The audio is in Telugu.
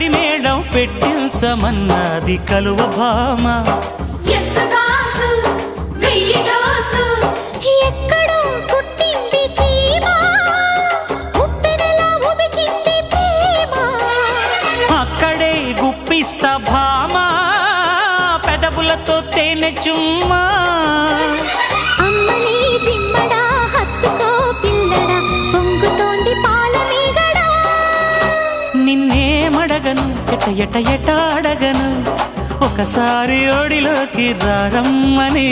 కడిమేళం పెట్టించమన్నది కలువ భామ. ఎక్కడో పుట్టింది చీమ, ఉప్పెనలా ఉబికింది ప్రేమ. అక్కడే గుప్పిస్తా భామ, పెదవులతో తేనె చుమ్మా. అమ్మని జిమ్మడా హత్తుకో పిల్లడా, పొంగుతోంది పాల మీగడా. నిన్నేమడగను ఎట ఎట ఎట అడగను, ఒకసారి ఒడిలోకి రారమ్మని.